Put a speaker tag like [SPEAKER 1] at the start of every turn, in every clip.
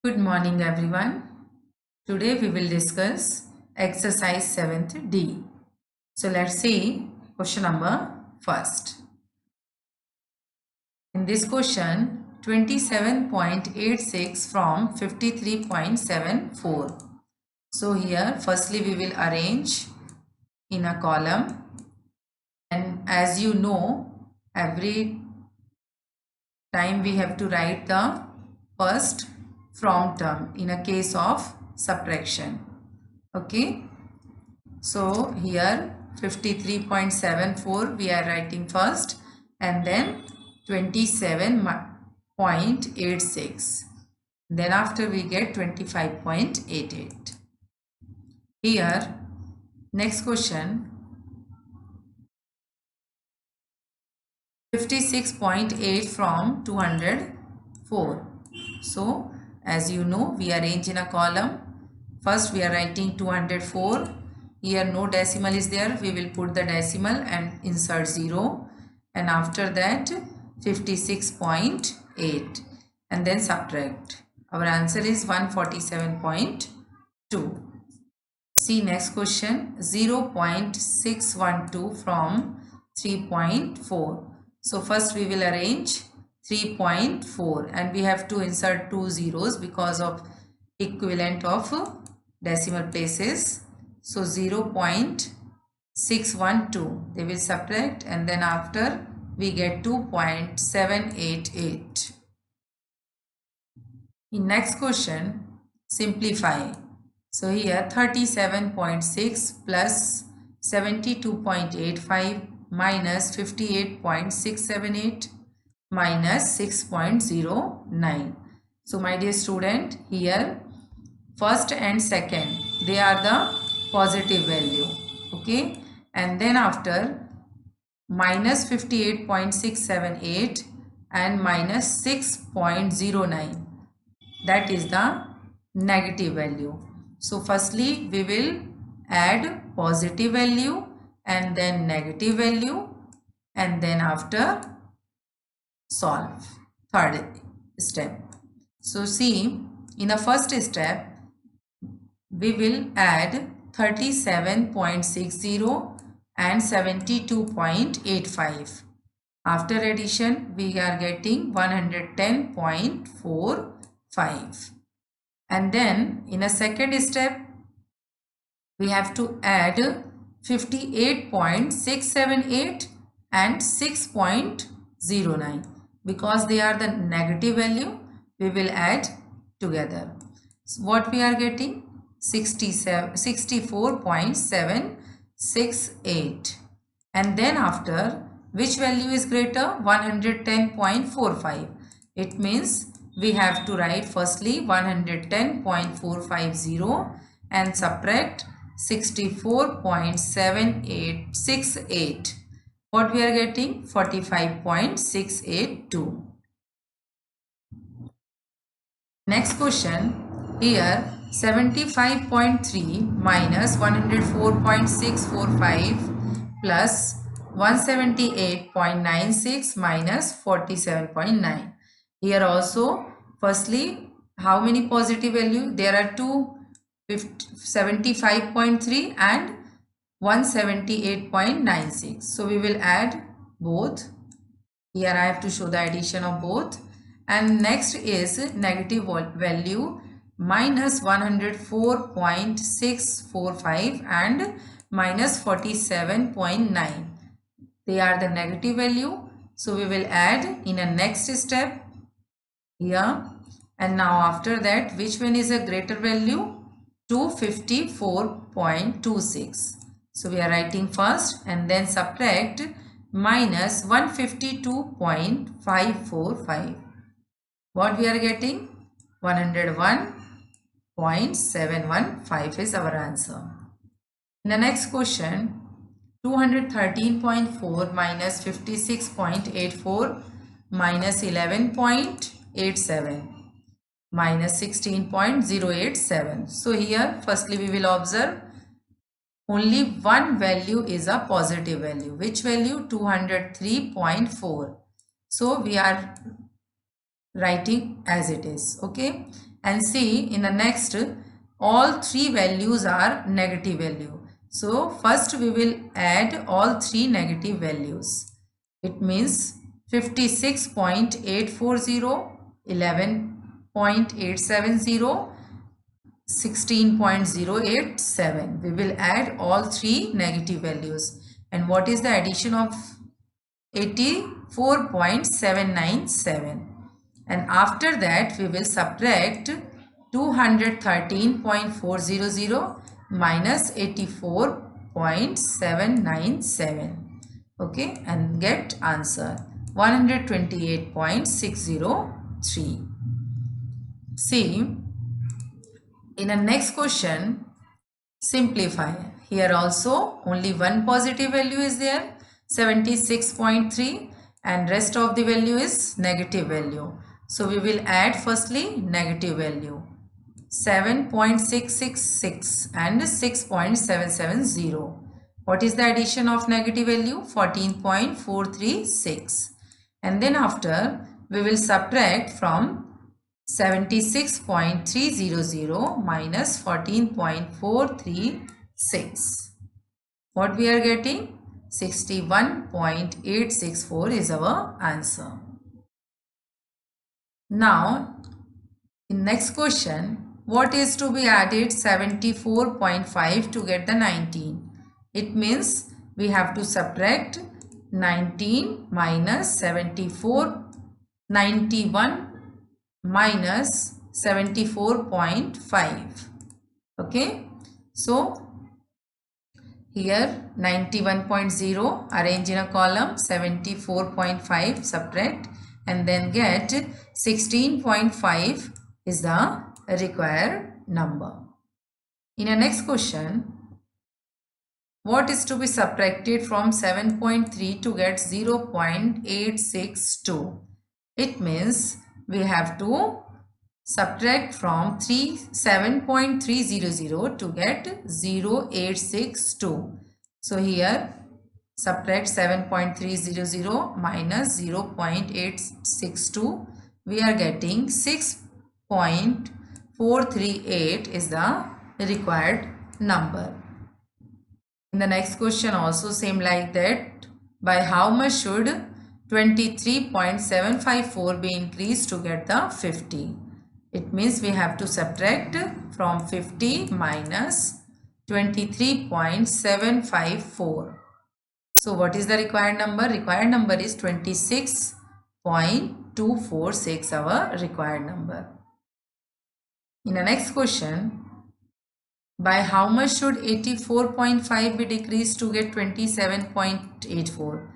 [SPEAKER 1] Good morning, everyone. Today we will discuss exercise 7th D. So let's see question number first. In this question, 27.86 from 53.74. So here firstly we will arrange in a column, and as you know, every time we have to write the first from term in a case of subtraction. Okay, so here 53.74 we are writing first, and then 27.86, then after we get 25.88. Here next question, 56.8 from 204. So as you know, we arrange in a column. First we are writing 204. Here no decimal is there, we will put the decimal and insert 0, and after that 56.8 and then subtract. Our answer is 147.2. See next question, 0.612 from 3.4. So first we will arrange 3.4 and we have to insert two zeros because of equivalent of decimal places. So 0.612 they will subtract, and then after we get 2.788. In next question, simplify. So here 37.6 plus 72.85 minus 58.678 minus 6.09. So my dear student, here first and second they are the positive value, okay, and then after minus 58.678 and minus 6.09, that is the negative value. So firstly we will add positive value and then negative value, and then after solve, third step. So see, in the first step we will add 37.60 and 72.85. After addition we are getting 110.45, and then in a second step we have to add 58.678 and 6.09. Because they are the negative value, we will add together. So what we are getting? 64.768, and then after which value is greater? 110.45. It means we have to write firstly 110.450 and subtract 64.7868. What we are getting? 45.682. Next question, here 75.3 minus 104.645 plus 178.96 minus 47.9. Here also firstly how many positive value? There are two, 75.3 and 178.96. So we will add both. Here I have to show the addition of both. And next is negative value, minus 104.645 and minus 47.9. They are the negative value. So we will add in a next step here. And now after that, which one is a greater value? 254.26. So we are writing first and then subtract minus 152.545. What we are getting? 101.715 is our answer. In the next question, 213.4 minus 56.84 minus 11.87 minus 16.087. So here firstly we will observe only one value is a positive value. Which value? 203.4. So we are writing as it is, okay. And see, in the next, all three values are negative value. So first we will add all three negative values. It means 56.840, 11.870, 16.087. We will add all three negative values. And what is the addition of 84.797? And after that we will subtract 213.400 minus 84.797. Okay, and get answer 128.603. See, in the next question, simplify. Here also only one positive value is there, 76.3, and rest of the value is negative value. So we will add firstly negative value 7.666 and 6.770. What is the addition of negative value? 14.436. And then after we will subtract from 76.300 minus 14.436. What we are getting? 61.864 is our answer. Now, in next question, what is to be added 74.5 to get the 19? It means we have to subtract 19 minus 74, 91 minus 74.5. Okay, so here 91.0 arrange in a column, 74.5 subtract, and then get 16.5 is the required number. In a next question, what is to be subtracted from 7.3 to get 0.862? It means we have to subtract from 7.300 to get 0.862. So here subtract 7.300 minus 0.862. We are getting 6.438 is the required number. In the next question also same like that. By how much should 23.754 be increased to get the 50? It means we have to subtract from 50 minus 23.754. So what is the required number? Required number is 26.246, our required number. In the next question, by how much should 84.5 be decreased to get 27.84?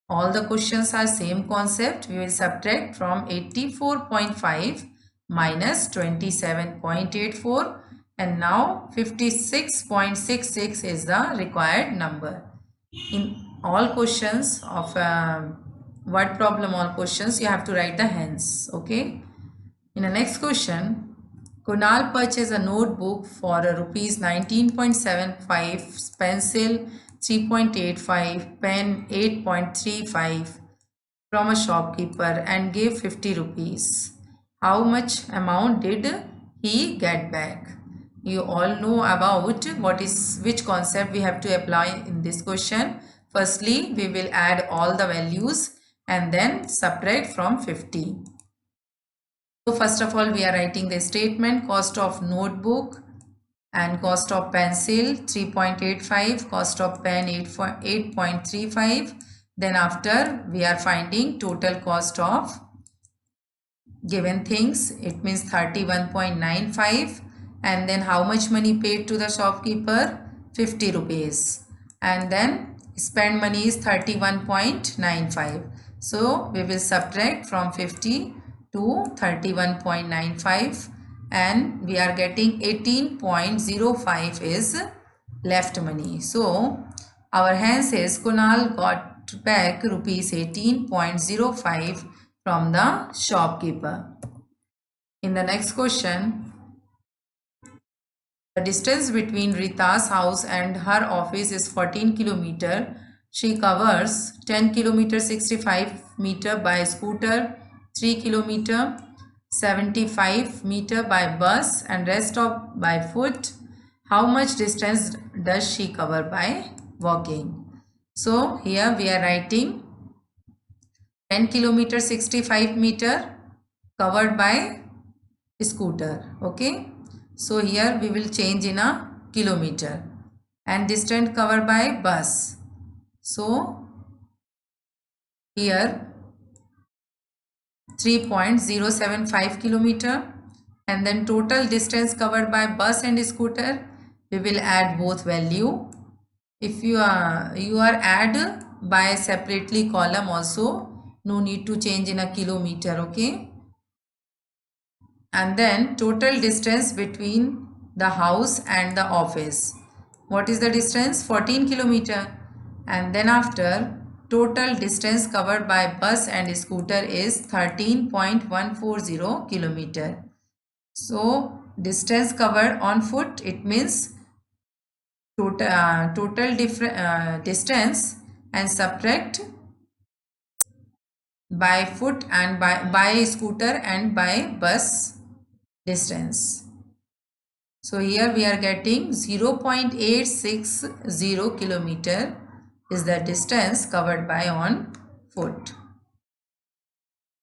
[SPEAKER 1] All the questions are same concept. We will subtract from 84.5 minus 27.84, and now 56.66 is the required number. In all questions of word problem, all questions you have to write the hence. Okay. In the next question, Kunal purchased a notebook for rupees 19.75, pencil 3.85, pen 8.35 from a shopkeeper and gave 50 rupees. How much amount did he get back? You all know about which concept we have to apply in this question. Firstly, we will add all the values and then subtract from 50. So first of all, we are writing the statement: cost of notebook and cost of pencil 3.85, cost of pen 8.35. Then after we are finding total cost of given things, it means 31.95, and then how much money paid to the shopkeeper? 50 rupees, and then spend money is 31.95. So we will subtract from 50 to 31.95, and we are getting 18.05 is left money. So our hence is Kunal got back rupees 18.05 from the shopkeeper. In the next question, the distance between Rita's house and her office is 14 km. She covers 10 km 65 meter by scooter, 3 km 75 meter by bus and rest of by foot, how much distance does she cover by walking? So here we are writing 10 kilometer 65 meter covered by scooter. Okay, so here we will change in a kilometer, and distance covered by bus. So here 3.075 kilometer, and then total distance covered by bus and scooter, we will add both value. If you are add by separately column also, no need to change in a kilometer. Okay, and then total distance between the house and the office. What is the distance? 14 kilometer. And then after, total distance covered by bus and scooter is 13.140 kilometer. So distance covered on foot, it means total distance, and subtract by foot and by scooter and by bus distance. So here we are getting 0.860 kilometer is the distance covered by on foot.